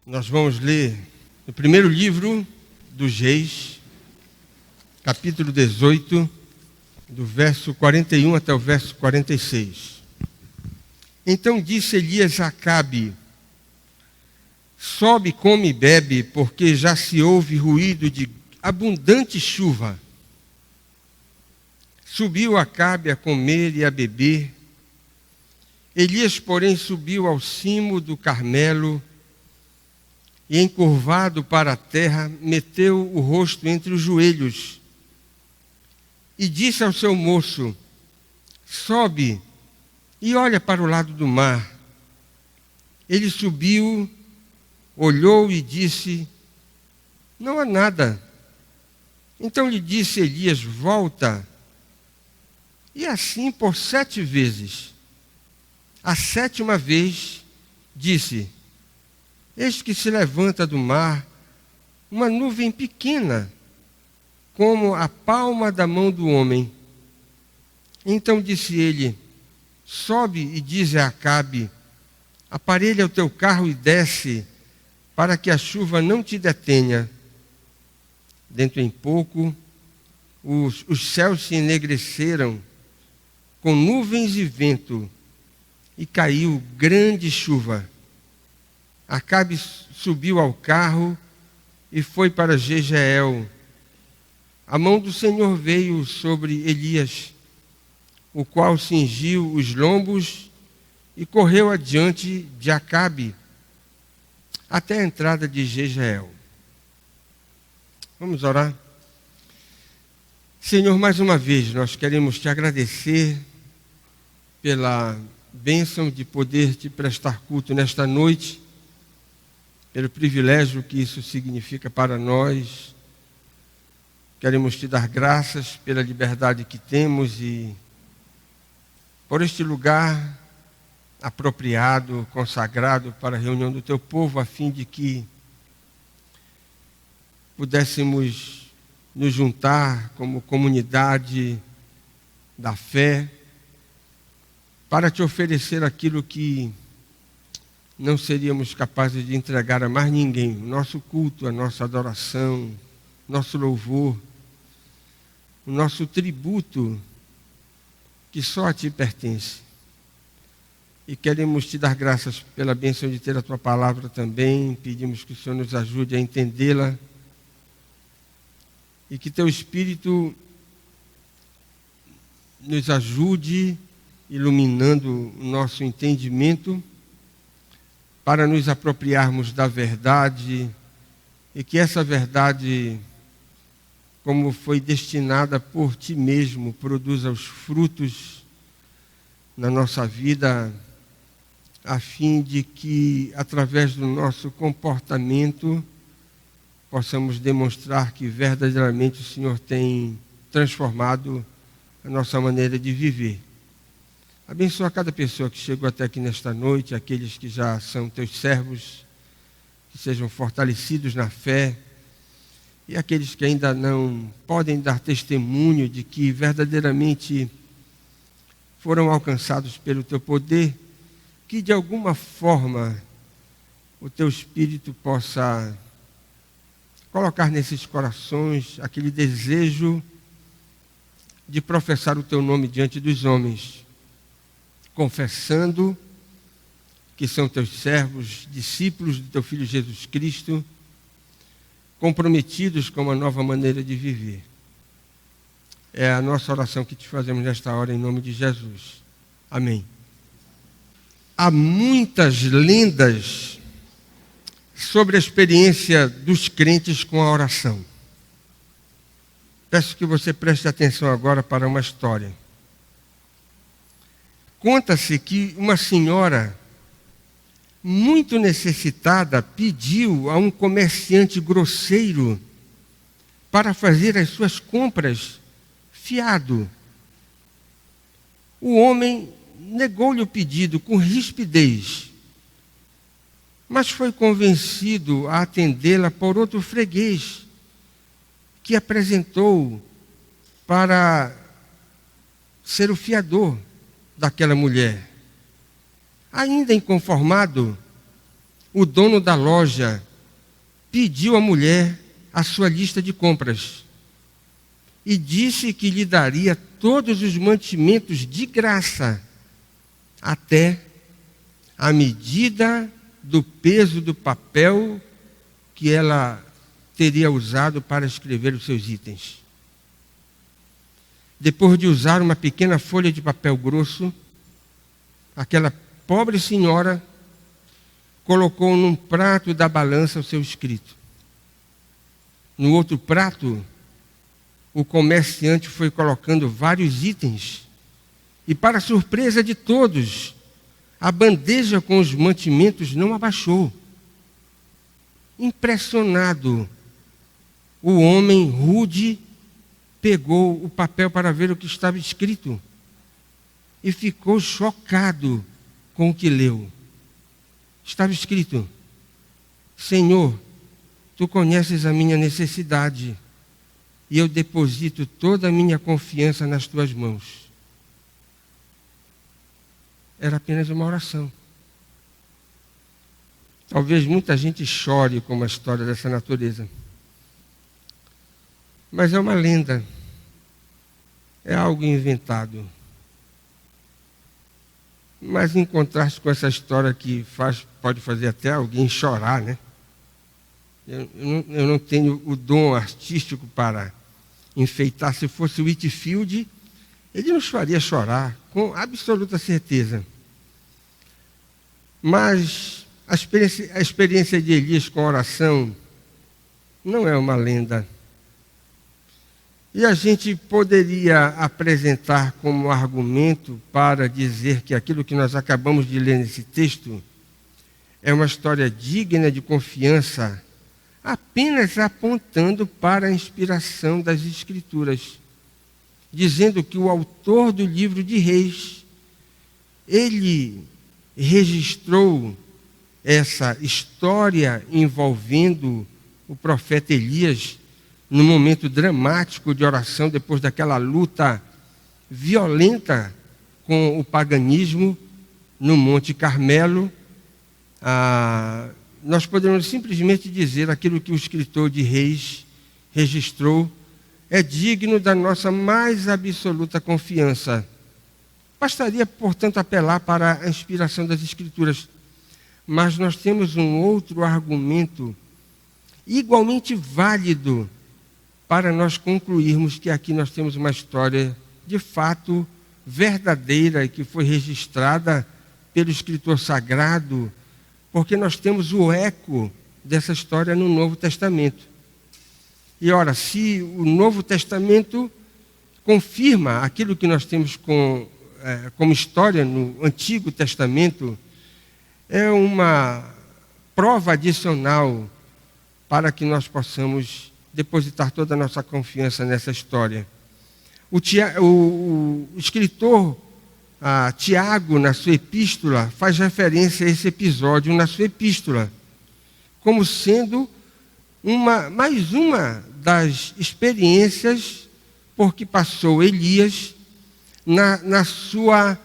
Nós vamos ler no primeiro livro dos Reis, capítulo 18, do verso 41 até o verso 46. Então disse Elias a Acabe: sobe, come e bebe, porque já se ouve ruído de abundante chuva. Subiu Acabe a comer e a beber. Elias, porém, subiu ao cimo do Carmelo e, encurvado para a terra, meteu o rosto entre os joelhos e disse ao seu moço: sobe e olha para o lado do mar. Ele subiu, olhou e disse: não há nada. Então lhe disse Elias: volta. E assim por 7 vezes. A 7ª vez disse: eis que se levanta do mar uma nuvem pequena, como a palma da mão do homem. Então disse ele: sobe e dize a Acabe: aparelha o teu carro e desce, para que a chuva não te detenha. Dentro em pouco, os céus se enegreceram com nuvens e vento, e caiu grande chuva. Acabe subiu ao carro e foi para Jezreel. A mão do Senhor veio sobre Elias, o qual cingiu os lombos e correu adiante de Acabe até a entrada de Jezreel. Vamos orar? Senhor, mais uma vez nós queremos te agradecer pela bênção de poder te prestar culto nesta noite, pelo privilégio que isso significa para nós. Queremos te dar graças pela liberdade que temos e por este lugar apropriado, consagrado para a reunião do teu povo, a fim de que pudéssemos nos juntar como comunidade da fé para te oferecer aquilo que não seríamos capazes de entregar a mais ninguém: o nosso culto, a nossa adoração, nosso louvor, o nosso tributo que só a ti pertence. E queremos te dar graças pela bênção de ter a tua palavra também. Pedimos que o Senhor nos ajude a entendê-la e que teu Espírito nos ajude iluminando o nosso entendimento para nos apropriarmos da verdade e que essa verdade, como foi destinada por ti mesmo, produza os frutos na nossa vida, a fim de que, através do nosso comportamento, possamos demonstrar que verdadeiramente o Senhor tem transformado a nossa maneira de viver. Abençoa cada pessoa que chegou até aqui nesta noite, aqueles que já são teus servos, que sejam fortalecidos na fé, e aqueles que ainda não podem dar testemunho de que verdadeiramente foram alcançados pelo teu poder, que de alguma forma o teu Espírito possa colocar nesses corações aquele desejo de professar o teu nome diante dos homens, confessando que são teus servos, discípulos do teu Filho Jesus Cristo, comprometidos com uma nova maneira de viver. É a nossa oração que te fazemos nesta hora, em nome de Jesus. Amém. Há muitas lendas sobre a experiência dos crentes com a oração. Peço que você preste atenção agora para uma história. Conta-se que uma senhora muito necessitada pediu a um comerciante grosseiro para fazer as suas compras fiado. O homem negou-lhe o pedido com rispidez, mas foi convencido a atendê-la por outro freguês, que apresentou para ser o fiador daquela mulher. Ainda inconformado, o dono da loja pediu à mulher a sua lista de compras e disse que lhe daria todos os mantimentos de graça, até a medida do peso do papel que ela teria usado para escrever os seus itens. Depois de usar uma pequena folha de papel grosso, aquela pobre senhora colocou num prato da balança o seu escrito. No outro prato, o comerciante foi colocando vários itens e, para surpresa de todos, a bandeja com os mantimentos não abaixou. Impressionado, o homem rude pegou o papel para ver o que estava escrito e ficou chocado com o que leu. Estava escrito: Senhor, tu conheces a minha necessidade e eu deposito toda a minha confiança nas tuas mãos. Era apenas uma oração. Talvez muita gente chore com uma história dessa natureza. Mas é uma lenda. É algo inventado. Mas em contraste com essa história que pode fazer até alguém chorar, né? Eu não tenho o dom artístico para enfeitar. Se fosse o Whitfield, ele nos faria chorar, com absoluta certeza. Mas a experiência de Elias com a oração não é uma lenda. E a gente poderia apresentar como argumento para dizer que aquilo que nós acabamos de ler nesse texto é uma história digna de confiança, apenas apontando para a inspiração das Escrituras, dizendo que o autor do livro de Reis, ele registrou essa história envolvendo o profeta Elias no momento dramático de oração, depois daquela luta violenta com o paganismo no Monte Carmelo. Nós podemos simplesmente dizer aquilo que o escritor de Reis registrou é digno da nossa mais absoluta confiança. Bastaria, portanto, apelar para a inspiração das Escrituras. Mas nós temos um outro argumento igualmente válido para nós concluirmos que aqui nós temos uma história de fato verdadeira e que foi registrada pelo escritor sagrado, porque nós temos o eco dessa história no Novo Testamento. E ora, se o Novo Testamento confirma aquilo que nós temos como história no Antigo Testamento, é uma prova adicional para que nós possamos depositar toda a nossa confiança nessa história. O escritor Tiago, na sua epístola, faz referência a esse episódio na sua epístola, como sendo mais uma das experiências por que passou Elias na sua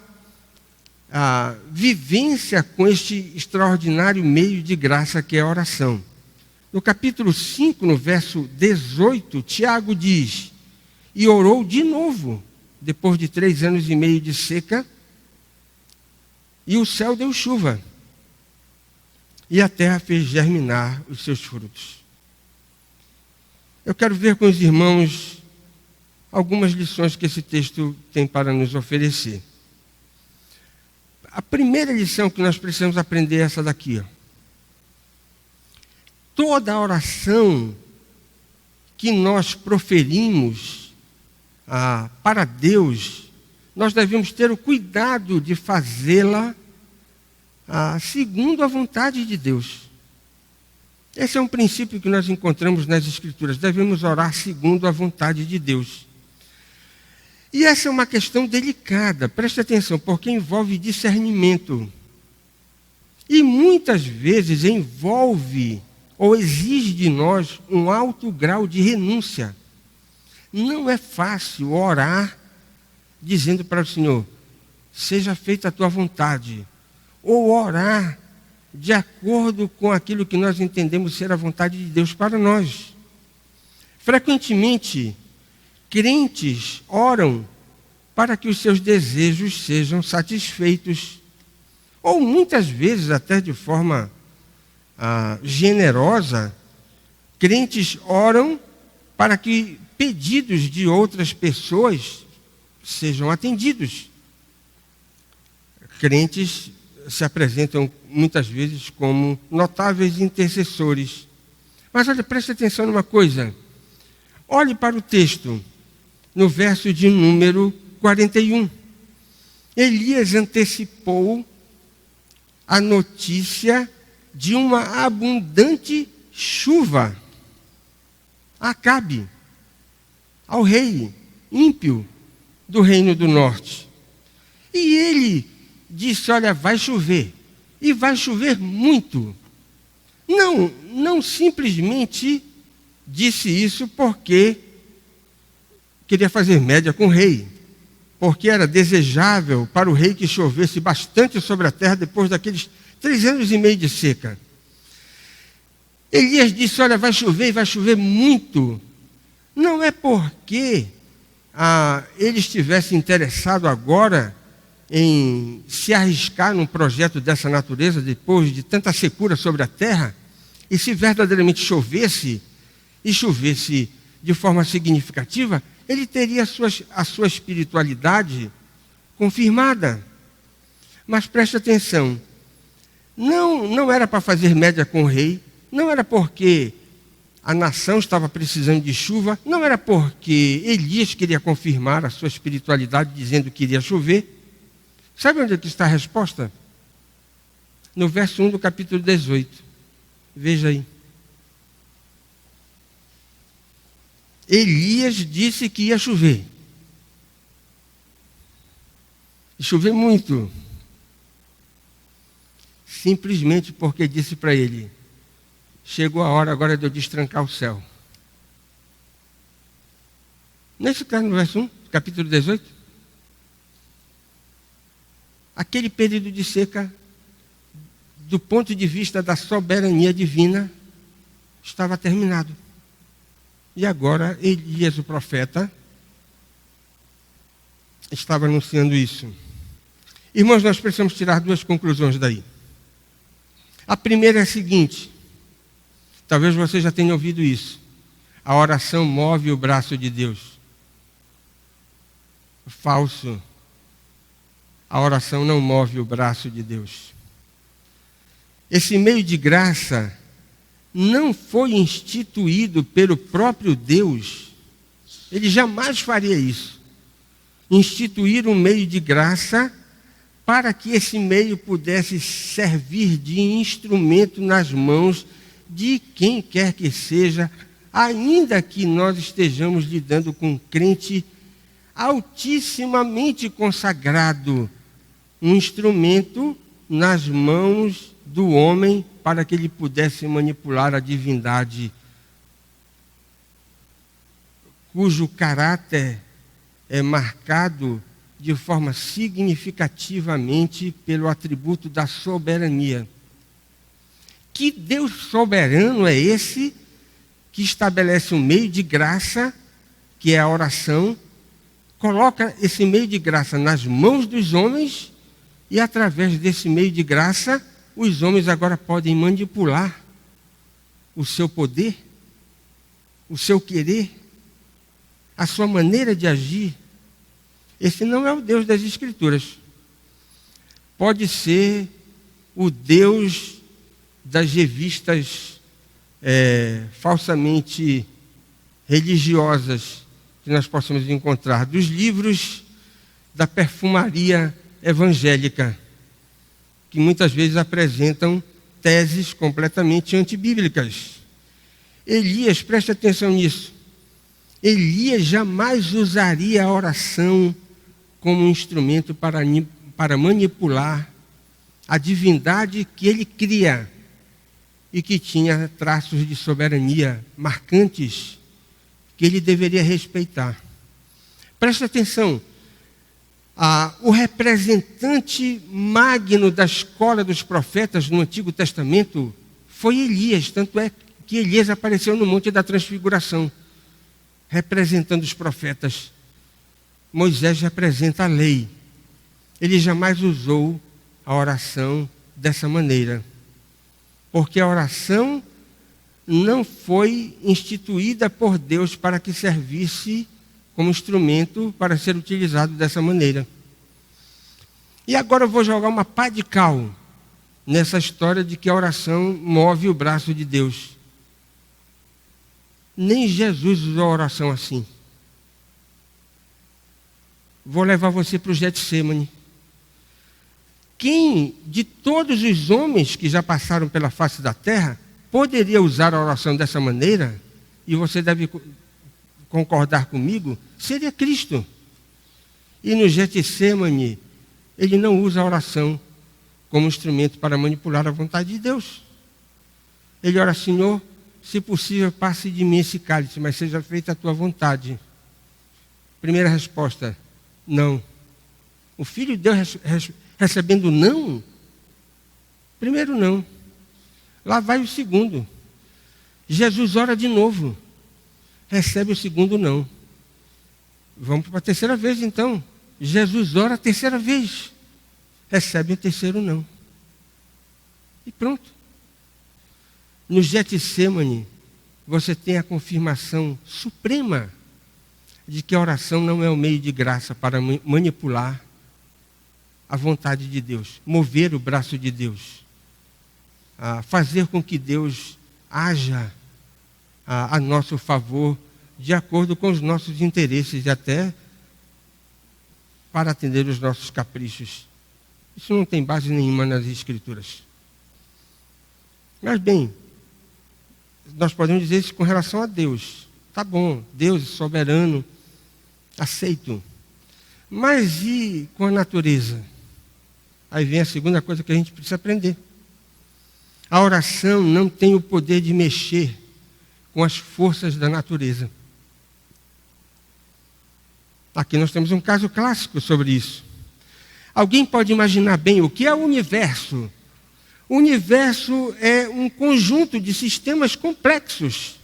vivência com este extraordinário meio de graça que é a oração. No capítulo 5, no verso 18, Tiago diz: e orou de novo, depois de 3 anos e meio de seca, e o céu deu chuva, e a terra fez germinar os seus frutos. Eu quero ver com os irmãos algumas lições que esse texto tem para nos oferecer. A primeira lição que nós precisamos aprender é essa daqui. Toda a oração que nós proferimos para Deus, nós devemos ter o cuidado de fazê-la segundo a vontade de Deus. Esse é um princípio que nós encontramos nas Escrituras. Devemos orar segundo a vontade de Deus. E essa é uma questão delicada, preste atenção, porque envolve discernimento. E muitas vezes envolve ou exige de nós um alto grau de renúncia. Não é fácil orar dizendo para o Senhor: seja feita a tua vontade. Ou orar de acordo com aquilo que nós entendemos ser a vontade de Deus para nós. Frequentemente, crentes oram para que os seus desejos sejam satisfeitos, ou muitas vezes até de forma generosa, crentes oram para que pedidos de outras pessoas sejam atendidos. Crentes se apresentam muitas vezes como notáveis intercessores. Mas olha, preste atenção numa coisa. Olhe para o texto, no verso de número 41. Elias antecipou a notícia de uma abundante chuva a Acabe, ao rei ímpio do reino do norte. E ele disse, olha, vai chover, e vai chover muito. Não simplesmente disse isso porque queria fazer média com o rei, porque era desejável para o rei que chovesse bastante sobre a terra depois daqueles 3 anos e meio de seca. Elias disse, olha, vai chover e vai chover muito. Não é porque ele estivesse interessado agora em se arriscar num projeto dessa natureza, depois de tanta secura sobre a terra, e se verdadeiramente chovesse, e chovesse de forma significativa, ele teria a sua espiritualidade confirmada. Mas preste atenção, não era para fazer média com o rei, não era porque a nação estava precisando de chuva, não era porque Elias queria confirmar a sua espiritualidade dizendo que iria chover. Sabe onde é que está a resposta? No verso 1 do capítulo 18. Veja aí. Elias disse que ia chover. E chover muito. Simplesmente porque disse para ele, chegou a hora agora de eu destrancar o céu. Não é isso que está no verso 1, capítulo 18? Aquele período de seca, do ponto de vista da soberania divina, estava terminado. E agora Elias, o profeta, estava anunciando isso. Irmãos, nós precisamos tirar 2 conclusões daí. A primeira é a seguinte, talvez você já tenha ouvido isso. A oração move o braço de Deus. Falso. A oração não move o braço de Deus. Esse meio de graça não foi instituído pelo próprio Deus. Ele jamais faria isso. Instituir um meio de graça para que esse meio pudesse servir de instrumento nas mãos de quem quer que seja, ainda que nós estejamos lidando com um crente altissimamente consagrado, um instrumento nas mãos do homem para que ele pudesse manipular a divindade, cujo caráter é marcado de forma significativamente pelo atributo da soberania. Que Deus soberano é esse que estabelece um meio de graça, que é a oração, coloca esse meio de graça nas mãos dos homens e através desse meio de graça, os homens agora podem manipular o seu poder, o seu querer, a sua maneira de agir. Esse não é o Deus das Escrituras. Pode ser o Deus das revistas falsamente religiosas que nós possamos encontrar, dos livros da perfumaria evangélica, que muitas vezes apresentam teses completamente antibíblicas. Elias, preste atenção nisso, Elias jamais usaria a oração como um instrumento para manipular a divindade que ele cria e que tinha traços de soberania marcantes que ele deveria respeitar. Preste atenção, O representante magno da escola dos profetas no Antigo Testamento foi Elias, tanto é que Elias apareceu no Monte da Transfiguração, representando os profetas. Moisés representa a lei. Ele jamais usou a oração dessa maneira, porque a oração não foi instituída por Deus para que servisse como instrumento para ser utilizado dessa maneira. E agora eu vou jogar uma pá de cal nessa história de que a oração move o braço de Deus. Nem Jesus usou a oração assim. Vou levar você para o Getsemane. Quem de todos os homens que já passaram pela face da terra poderia usar a oração dessa maneira, e você deve concordar comigo, seria Cristo. E no Getsemane, ele não usa a oração como instrumento para manipular a vontade de Deus. Ele ora: Senhor, se possível, passe de mim esse cálice, mas seja feita a tua vontade. Primeira resposta: não. O Filho de Deus recebendo não? Primeiro não. Lá vai o segundo. Jesus ora de novo. Recebe o segundo não. Vamos para a terceira vez então. Jesus ora a terceira vez. Recebe o terceiro não. E pronto. No Getsemane, você tem a confirmação suprema de que a oração não é o meio de graça para manipular a vontade de Deus, mover o braço de Deus, fazer com que Deus haja a nosso favor, de acordo com os nossos interesses e até para atender os nossos caprichos. Isso não tem base nenhuma nas Escrituras. Mas bem, nós podemos dizer isso com relação a Deus. Tá bom, Deus é soberano, aceito. Mas e com a natureza? Aí vem a segunda coisa que a gente precisa aprender. A oração não tem o poder de mexer com as forças da natureza. Aqui nós temos um caso clássico sobre isso. Alguém pode imaginar bem o que é o universo? O universo é um conjunto de sistemas complexos.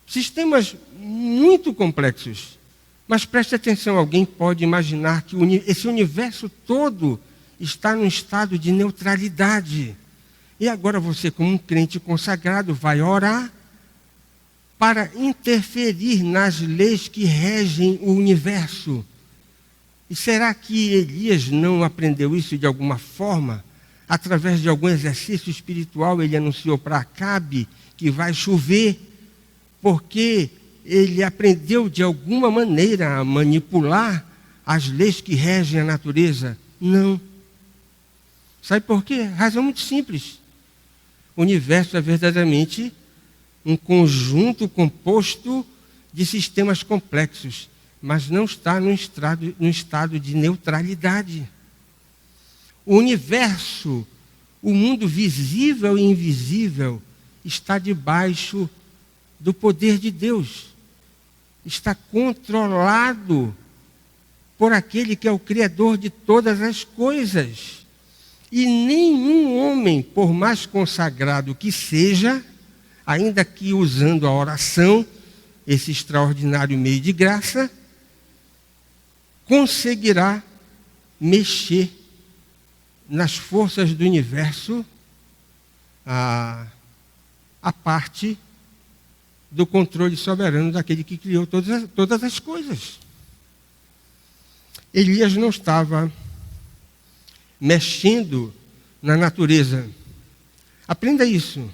Sistemas muito complexos. Mas preste atenção, alguém pode imaginar que esse universo todo está num estado de neutralidade. E agora você, como um crente consagrado, vai orar para interferir nas leis que regem o universo. E será que Elias não aprendeu isso de alguma forma? Através de algum exercício espiritual, ele anunciou para Acabe que vai chover, porque ele aprendeu de alguma maneira a manipular as leis que regem a natureza? Não. Sabe por quê? Razão muito simples. O universo é verdadeiramente um conjunto composto de sistemas complexos, mas não está num estado de neutralidade. O universo, o mundo visível e invisível, está debaixo do poder de Deus. Está controlado por aquele que é o Criador de todas as coisas. E nenhum homem, por mais consagrado que seja, ainda que usando a oração, esse extraordinário meio de graça, conseguirá mexer nas forças do universo a parte do controle soberano daquele que criou todas as coisas. Elias não estava mexendo na natureza. Aprenda isso.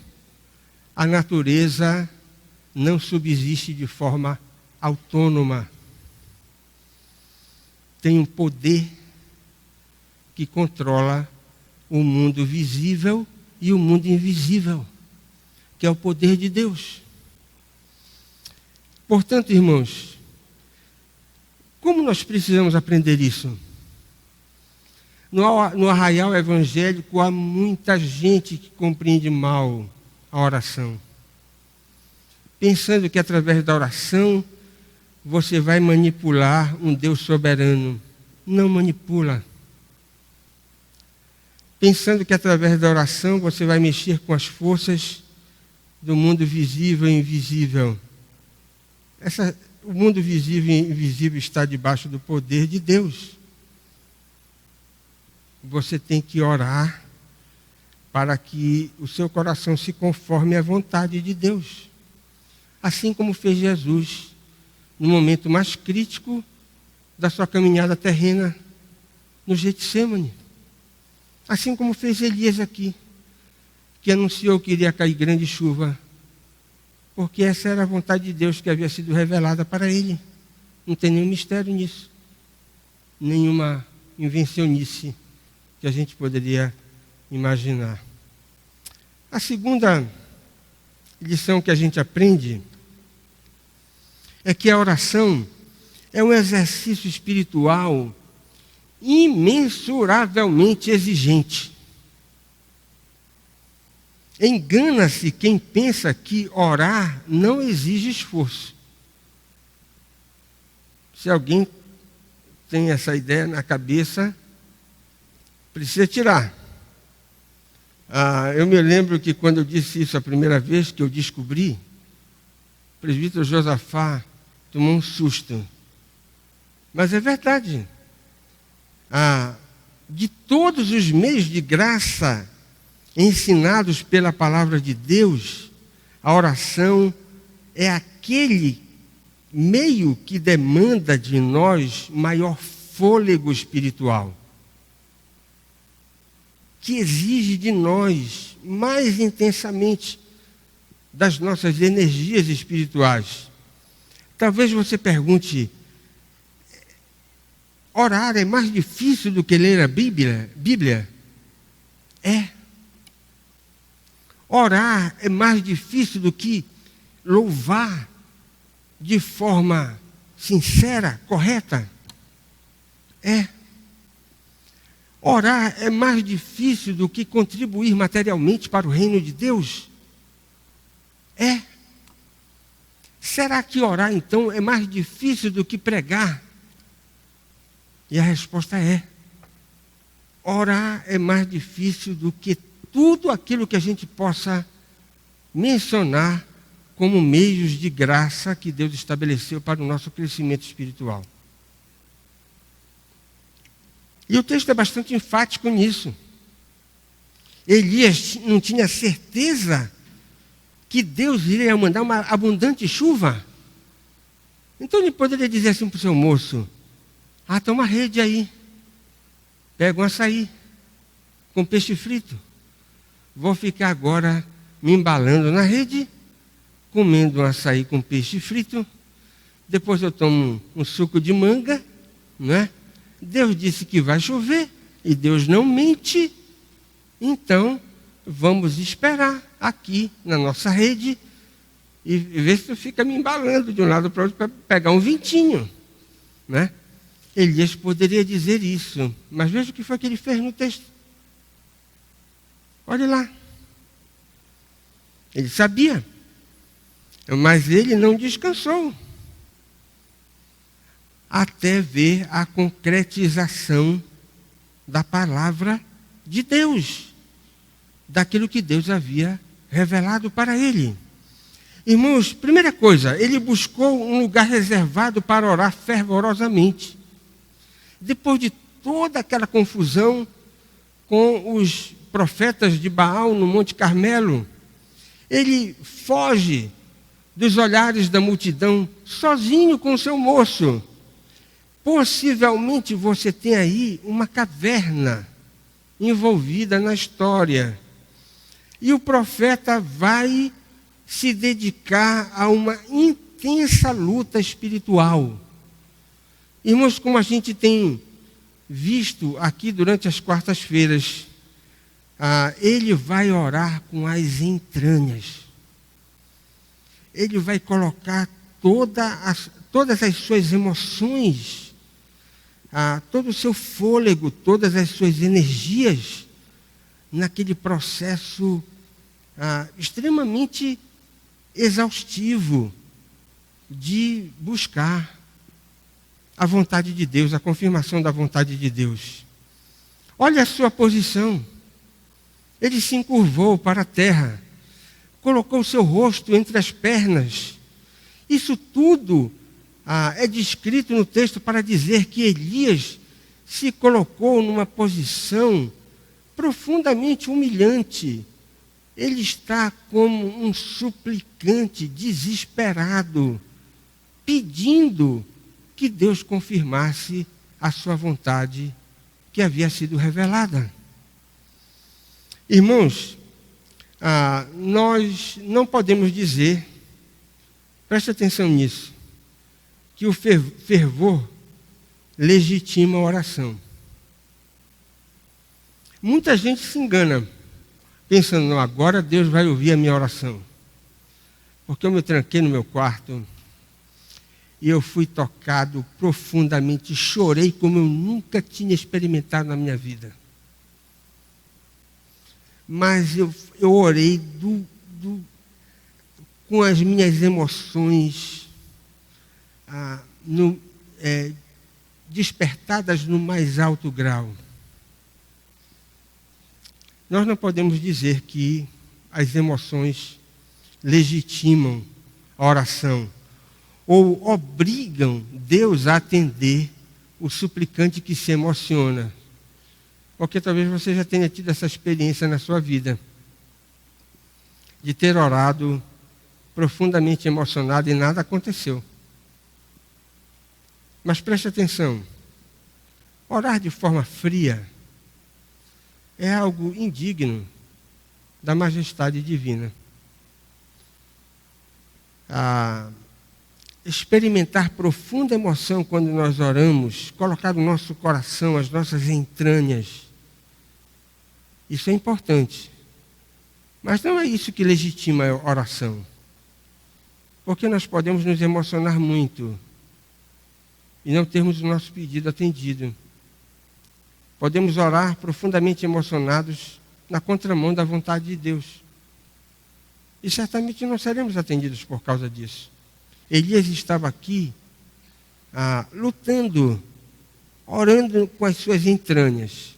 A natureza não subsiste de forma autônoma. Tem um poder que controla o mundo visível e o mundo invisível, que é o poder de Deus. Portanto, irmãos, como nós precisamos aprender isso? No arraial evangélico há muita gente que compreende mal a oração, pensando que através da oração você vai manipular um Deus soberano. Não manipula. Pensando que através da oração você vai mexer com as forças do mundo visível e invisível. O mundo visível e invisível está debaixo do poder de Deus. Você tem que orar para que o seu coração se conforme à vontade de Deus. Assim como fez Jesus no momento mais crítico da sua caminhada terrena no Getsêmani. Assim como fez Elias aqui, que anunciou que iria cair grande chuva, porque essa era a vontade de Deus que havia sido revelada para ele. Não tem nenhum mistério nisso, nenhuma invencionice que a gente poderia imaginar. A segunda lição que a gente aprende é que a oração é um exercício espiritual imensuravelmente exigente. Engana-se quem pensa que orar não exige esforço. Se alguém tem essa ideia na cabeça, precisa tirar. Eu me lembro que quando eu disse isso a primeira vez que eu descobri, o presbítero Josafá tomou um susto. Mas é verdade. De todos os meios de graça ensinados pela palavra de Deus, a oração é aquele meio que demanda de nós maior fôlego espiritual, que exige de nós mais intensamente das nossas energias espirituais. Talvez você pergunte: orar é mais difícil do que ler a Bíblia? É. Orar é mais difícil do que louvar de forma sincera, correta? É. Orar é mais difícil do que contribuir materialmente para o reino de Deus? É. Será que orar, então, é mais difícil do que pregar? E a resposta é: orar é mais difícil do que tudo aquilo que a gente possa mencionar como meios de graça que Deus estabeleceu para o nosso crescimento espiritual. E o texto é bastante enfático nisso. Elias não tinha certeza que Deus iria mandar uma abundante chuva. Então ele poderia dizer assim para o seu moço: tem uma rede aí, pega um açaí com peixe frito. Vou ficar agora me embalando na rede, comendo um açaí com peixe frito. Depois eu tomo um suco de manga, não é? Deus disse que vai chover e Deus não mente. Então vamos esperar aqui na nossa rede e ver se tu fica me embalando de um lado para o outro para pegar um ventinho, né? Elias poderia dizer isso, mas veja o que foi que ele fez no texto. Olhe lá. Ele sabia, mas ele não descansou até ver a concretização da palavra de Deus, daquilo que Deus havia revelado para ele. Irmãos, primeira coisa, ele buscou um lugar reservado para orar fervorosamente. Depois de toda aquela confusão com os profetas de Baal no Monte Carmelo, ele foge dos olhares da multidão, sozinho com o seu moço. Possivelmente você tem aí uma caverna envolvida na história. E o profeta vai se dedicar a uma intensa luta espiritual. Irmãos, como a gente tem visto aqui durante as quartas-feiras, ele vai orar com as entranhas. Ele vai colocar todas as suas emoções, todo o seu fôlego, todas as suas energias naquele processo extremamente exaustivo de buscar a vontade de Deus, a confirmação da vontade de Deus. Olha a sua posição. Ele se encurvou para a terra, colocou o seu rosto entre as pernas. Isso tudo é descrito no texto para dizer que Elias se colocou numa posição profundamente humilhante. Ele está como um suplicante desesperado, pedindo que Deus confirmasse a sua vontade que havia sido revelada. Irmãos, nós não podemos dizer, preste atenção nisso, que o fervor legitima a oração. Muita gente se engana, pensando, não, agora Deus vai ouvir a minha oração. Porque eu me tranquei no meu quarto e eu fui tocado profundamente, chorei como eu nunca tinha experimentado na minha vida. Mas eu orei com as minhas emoções despertadas no mais alto grau. Nós não podemos dizer que as emoções legitimam a oração ou obrigam Deus a atender o suplicante que se emociona. Porque talvez você já tenha tido essa experiência na sua vida, de ter orado profundamente emocionado e nada aconteceu. Mas preste atenção, orar de forma fria é algo indigno da majestade divina. Experimentar profunda emoção quando nós oramos, colocar o nosso coração, as nossas entranhas, isso é importante. Mas não é isso que legitima a oração. Porque nós podemos nos emocionar muito e não termos o nosso pedido atendido. Podemos orar profundamente emocionados na contramão da vontade de Deus. E certamente não seremos atendidos por causa disso. Elias estava aqui lutando, orando com as suas entranhas.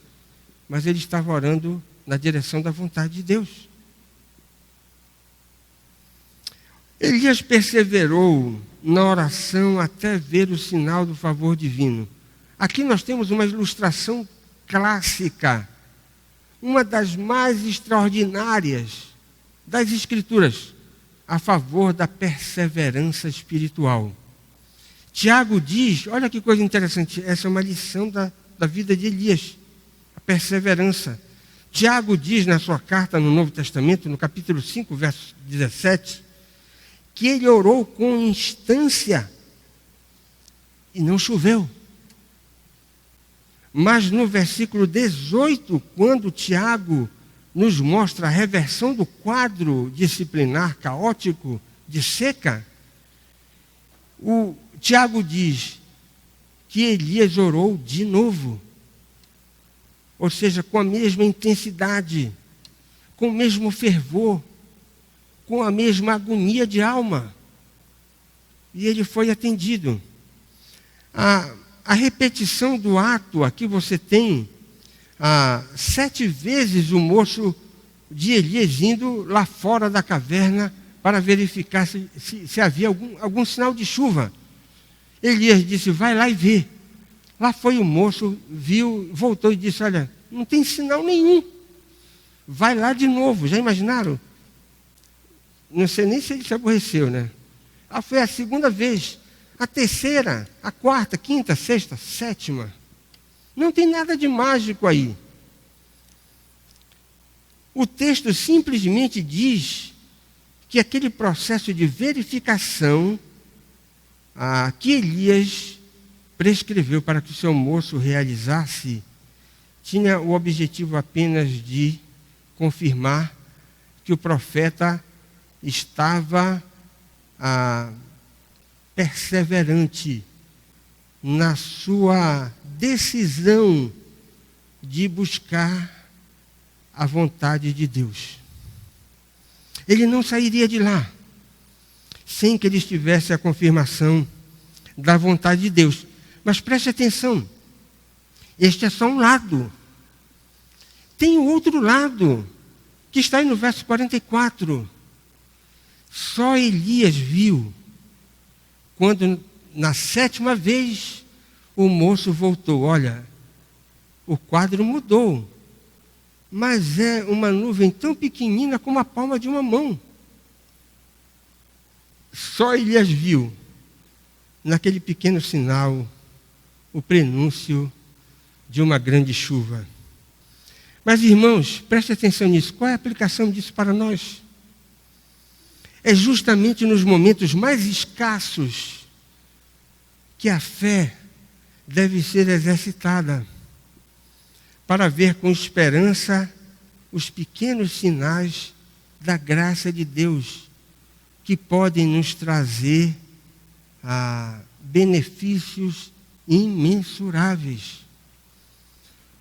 Mas ele estava orando na direção da vontade de Deus. Elias perseverou na oração até ver o sinal do favor divino. Aqui nós temos uma ilustração clássica, uma das mais extraordinárias das Escrituras, a favor da perseverança espiritual. Tiago diz, olha que coisa interessante, essa é uma lição da vida de Elias, a perseverança. Tiago diz na sua carta no Novo Testamento, no capítulo 5, verso 17, que ele orou com instância e não choveu. Mas no versículo 18, quando Tiago nos mostra a reversão do quadro disciplinar caótico de seca, o Tiago diz que Elias orou de novo. Ou seja, com a mesma intensidade, com o mesmo fervor, com a mesma agonia de alma. E ele foi atendido. A repetição do ato, aqui você tem 7 vezes o moço de Elias indo lá fora da caverna para verificar se havia algum sinal de chuva. Elias disse, vai lá e vê. Lá foi o moço, viu, voltou e disse, olha, não tem sinal nenhum. Vai lá de novo, já imaginaram? Não sei nem se ele se aborreceu, né? Foi a segunda vez, a terceira, a quarta, quinta, sexta, sétima. Não tem nada de mágico aí. O texto simplesmente diz que aquele processo de verificação que Elias prescreveu para que o seu moço realizasse, tinha o objetivo apenas de confirmar que o profeta estava perseverante na sua decisão de buscar a vontade de Deus. Ele não sairia de lá. sem que eles tivessem a confirmação da vontade de Deus. Mas preste atenção, este é só um lado. Tem o outro lado, que está aí no verso 44. Só Elias viu, quando na 7ª vez o moço voltou. Olha, o quadro mudou, mas é uma nuvem tão pequenina como a palma de uma mão. Só Elias viu, naquele pequeno sinal, o prenúncio de uma grande chuva. Mas, irmãos, preste atenção nisso. Qual é a aplicação disso para nós? É justamente nos momentos mais escassos que a fé deve ser exercitada, para ver com esperança os pequenos sinais da graça de Deus, que podem nos trazer benefícios imensuráveis.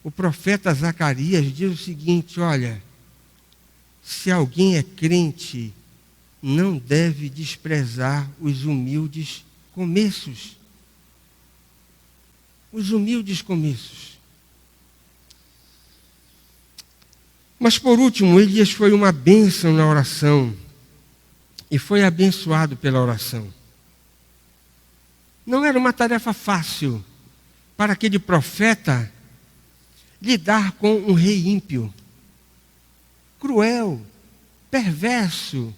O profeta Zacarias diz o seguinte: olha, se alguém é crente, não deve desprezar os humildes começos. Os humildes começos. Mas por último, Elias foi uma bênção na oração. E foi abençoado pela oração. Não era uma tarefa fácil para aquele profeta lidar com um rei ímpio, cruel, perverso,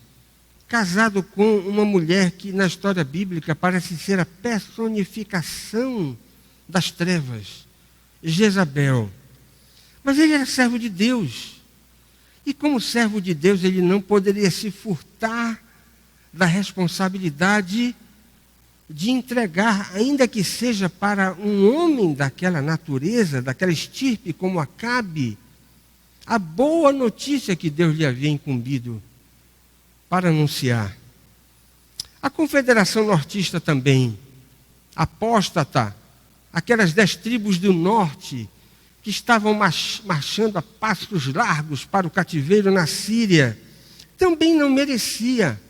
casado com uma mulher que na história bíblica parece ser a personificação das trevas, Jezabel. Mas ele era servo de Deus. E como servo de Deus, ele não poderia se furtar da responsabilidade de entregar, ainda que seja para um homem daquela natureza, daquela estirpe como Acabe, a boa notícia que Deus lhe havia incumbido para anunciar. A Confederação Nortista também, apóstata, aquelas 10 tribos do norte que estavam marchando a passos largos para o cativeiro na Síria, também não merecia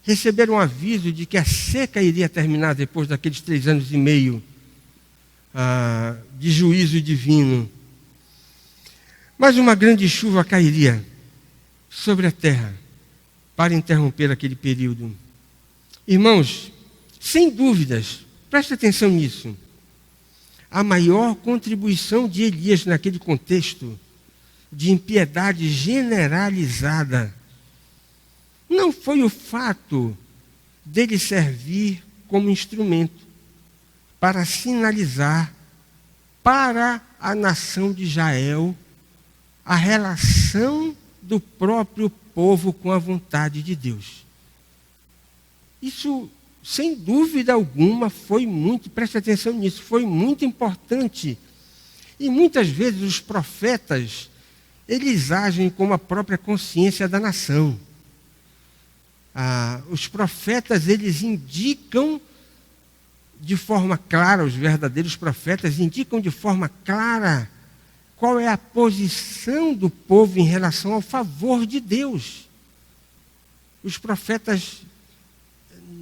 receber um aviso de que a seca iria terminar depois daqueles 3 anos e meio de juízo divino. Mas uma grande chuva cairia sobre a terra para interromper aquele período. Irmãos, sem dúvidas, preste atenção nisso, a maior contribuição de Elias naquele contexto de impiedade generalizada não foi o fato dele servir como instrumento para sinalizar para a nação de Israel a relação do próprio povo com a vontade de Deus. Isso, sem dúvida alguma, foi muito, preste atenção nisso, foi muito importante. E muitas vezes os profetas, eles agem como a própria consciência da nação. Os profetas, eles indicam de forma clara, os verdadeiros profetas indicam de forma clara qual é a posição do povo em relação ao favor de Deus. Os profetas,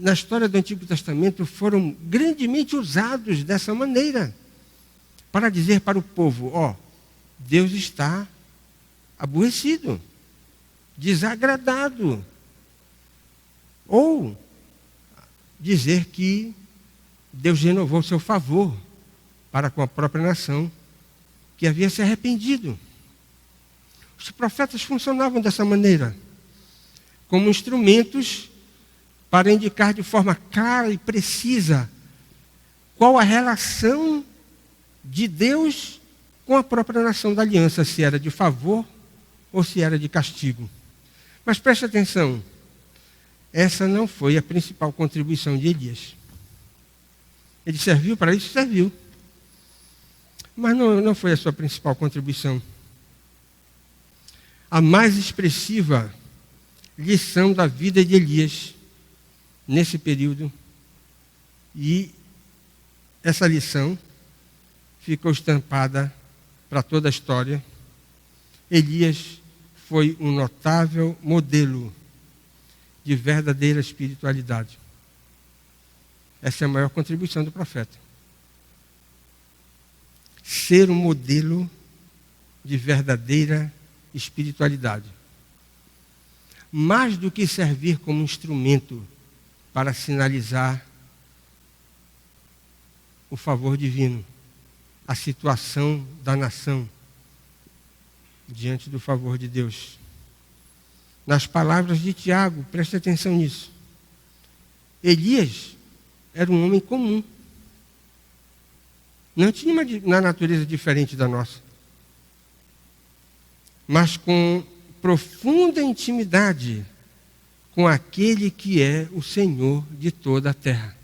na história do Antigo Testamento, foram grandemente usados dessa maneira, para dizer para o povo: ó, Deus está aborrecido, desagradado. Ou dizer que Deus renovou seu favor para com a própria nação, que havia se arrependido. Os profetas funcionavam dessa maneira, como instrumentos para indicar de forma clara e precisa qual a relação de Deus com a própria nação da aliança, se era de favor ou se era de castigo. Mas preste atenção, essa não foi a principal contribuição de Elias. Ele serviu para isso? Serviu. Mas não foi a sua principal contribuição. A mais expressiva lição da vida de Elias nesse período, e essa lição ficou estampada para toda a história. Elias foi um notável modelo de verdadeira espiritualidade. Essa é a maior contribuição do profeta. Ser um modelo de verdadeira espiritualidade. Mais do que servir como instrumento para sinalizar o favor divino, a situação da nação diante do favor de Deus. Nas palavras de Tiago, preste atenção nisso. Elias era um homem comum. Não tinha uma natureza diferente da nossa. Mas com profunda intimidade com aquele que é o Senhor de toda a terra.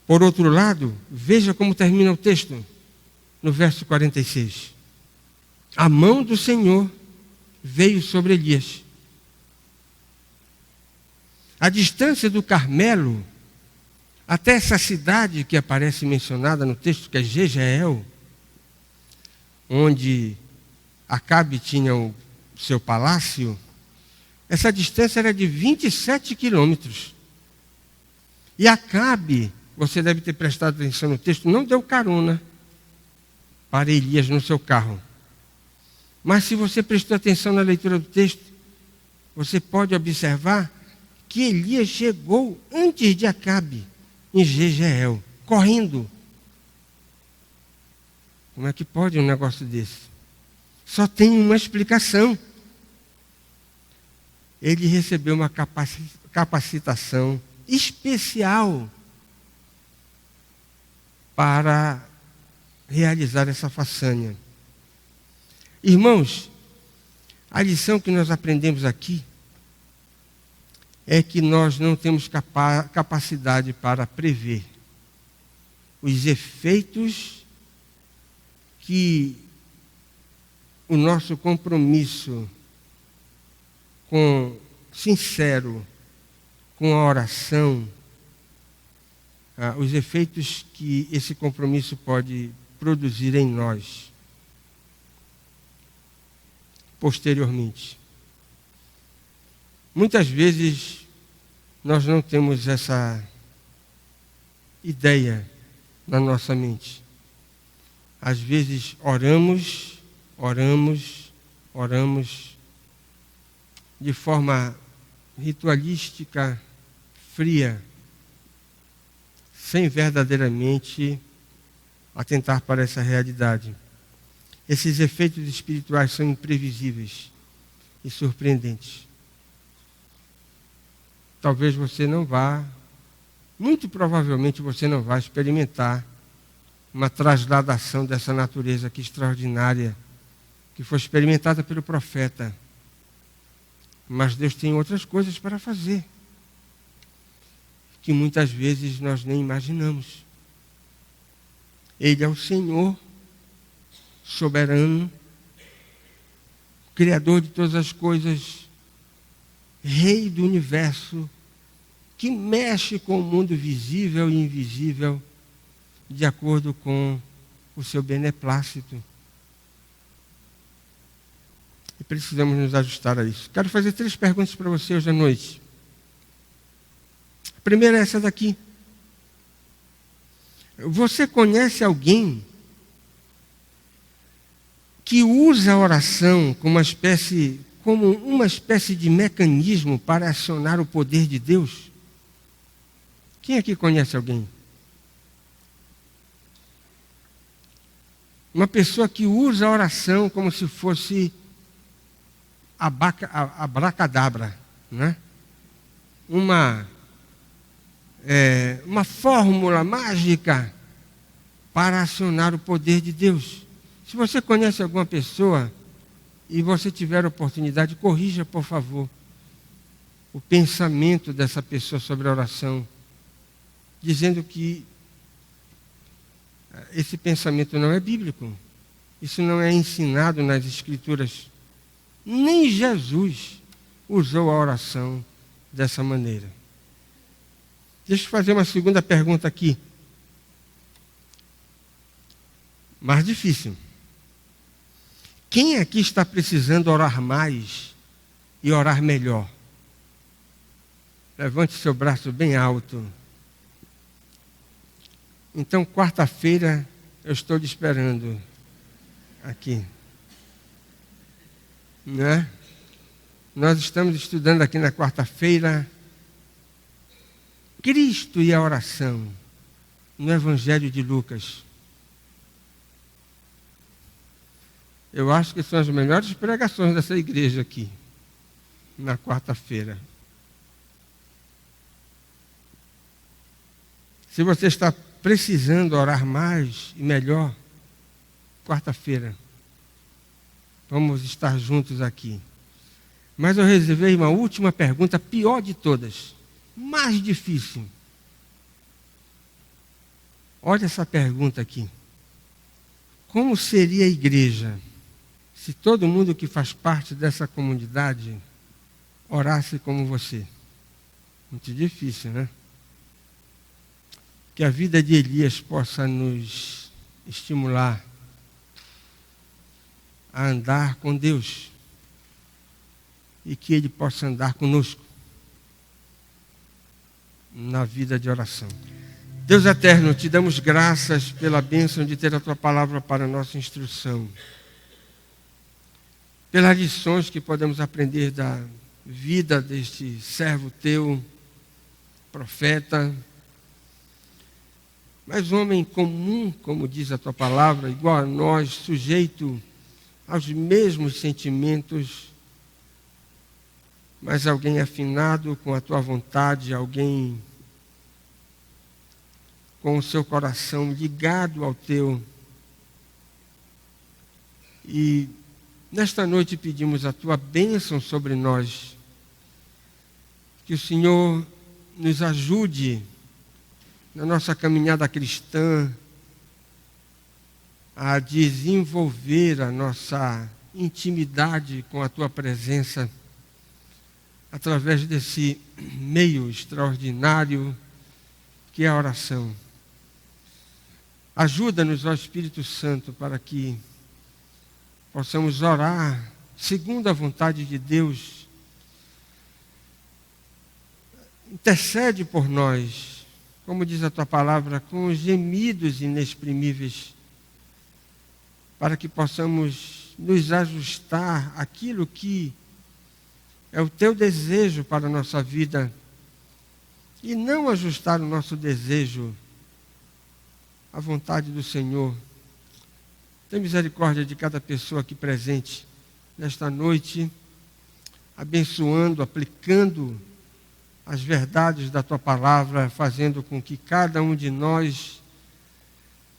Por outro lado, veja como termina o texto, no verso 46. A mão do Senhor veio sobre Elias. A distância do Carmelo até essa cidade que aparece mencionada no texto, que é Jezreel, onde Acabe tinha o seu palácio, essa distância era de 27 quilômetros. E Acabe, você deve ter prestado atenção no texto, não deu carona para Elias no seu carro. Mas se você prestou atenção na leitura do texto, você pode observar que Elias chegou antes de Acabe, em Jezreel, correndo. Como é que pode um negócio desse? Só tem uma explicação. Ele recebeu uma capacitação especial para realizar essa façanha. Irmãos, a lição que nós aprendemos aqui é que nós não temos capacidade para prever os efeitos que o nosso compromisso sincero com a oração, os efeitos que esse compromisso pode produzir em nós posteriormente. Muitas vezes nós não temos essa ideia na nossa mente. Às vezes oramos de forma ritualística, fria, sem verdadeiramente atentar para essa realidade. Esses efeitos espirituais são imprevisíveis e surpreendentes. Talvez você não vá, muito provavelmente você não vai experimentar uma trasladação dessa natureza aqui extraordinária, que foi experimentada pelo profeta. Mas Deus tem outras coisas para fazer, que muitas vezes nós nem imaginamos. Ele é o Senhor soberano, Criador de todas as coisas, Rei do universo, que mexe com o mundo visível e invisível, de acordo com o seu beneplácito. E precisamos nos ajustar a isso. Quero fazer 3 perguntas para você hoje à noite. A primeira é essa daqui. Você conhece alguém que usa a oração como uma espécie de mecanismo para acionar o poder de Deus? Quem aqui conhece alguém? Uma pessoa que usa a oração como se fosse abracadabra, né? Uma fórmula mágica para acionar o poder de Deus. Se você conhece alguma pessoa e você tiver a oportunidade, corrija, por favor, o pensamento dessa pessoa sobre a oração, dizendo que esse pensamento não é bíblico. Isso não é ensinado nas Escrituras. Nem Jesus usou a oração dessa maneira. Deixa eu fazer uma segunda pergunta aqui. Mais difícil. Quem aqui está precisando orar mais e orar melhor. Levante seu braço bem alto. Então, quarta-feira, eu estou te esperando aqui. Né? Nós estamos estudando aqui na quarta-feira Cristo e a oração, no Evangelho de Lucas. Eu acho que são as melhores pregações dessa igreja aqui, na quarta-feira. Se você está precisando orar mais e melhor, quarta-feira, vamos estar juntos aqui. Mas eu reservei uma última pergunta, pior de todas, mais difícil. Olha essa pergunta aqui. Como seria a igreja se todo mundo que faz parte dessa comunidade orasse como você? Muito difícil, né? Que a vida de Elias possa nos estimular a andar com Deus e que Ele possa andar conosco na vida de oração. Deus eterno, te damos graças pela bênção de ter a Tua palavra para a nossa instrução, pelas lições que podemos aprender da vida deste servo Teu, profeta, mas homem comum, como diz a Tua palavra, igual a nós, sujeito aos mesmos sentimentos, mas alguém afinado com a Tua vontade, alguém com o seu coração ligado ao Teu. E nesta noite pedimos a Tua bênção sobre nós, que o Senhor nos ajude na nossa caminhada cristã a desenvolver a nossa intimidade com a Tua presença através desse meio extraordinário que é a oração. Ajuda-nos, ó Espírito Santo, para que possamos orar segundo a vontade de Deus. Intercede por nós, como diz a Tua palavra, com gemidos inexprimíveis, para que possamos nos ajustar àquilo que é o Teu desejo para a nossa vida e não ajustar o nosso desejo à vontade do Senhor. Tem misericórdia de cada pessoa aqui presente nesta noite, abençoando, aplicando as verdades da Tua palavra, fazendo com que cada um de nós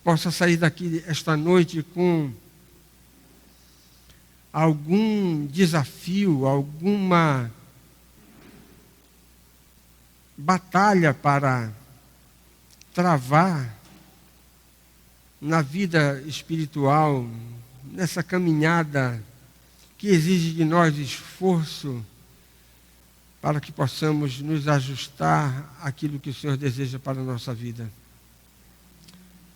possa sair daqui esta noite com algum desafio, alguma batalha para travar na vida espiritual, nessa caminhada que exige de nós esforço para que possamos nos ajustar àquilo que o Senhor deseja para a nossa vida.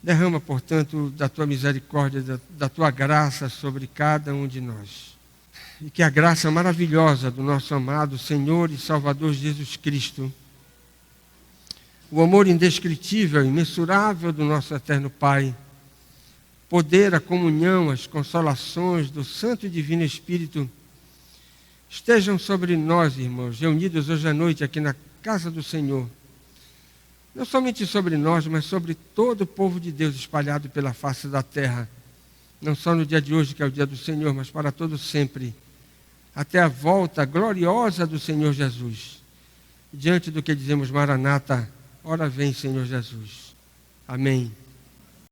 Derrama, portanto, da Tua misericórdia, da Tua graça sobre cada um de nós. E que a graça maravilhosa do nosso amado Senhor e Salvador Jesus Cristo, o amor indescritível e imensurável do nosso eterno Pai, poder, a comunhão, as consolações do Santo e Divino Espírito estejam sobre nós, irmãos, reunidos hoje à noite aqui na casa do Senhor. Não somente sobre nós, mas sobre todo o povo de Deus espalhado pela face da terra. Não só no dia de hoje, que é o dia do Senhor, mas para todo sempre. Até a volta gloriosa do Senhor Jesus. Diante do que dizemos, Maranata, ora vem, Senhor Jesus. Amém.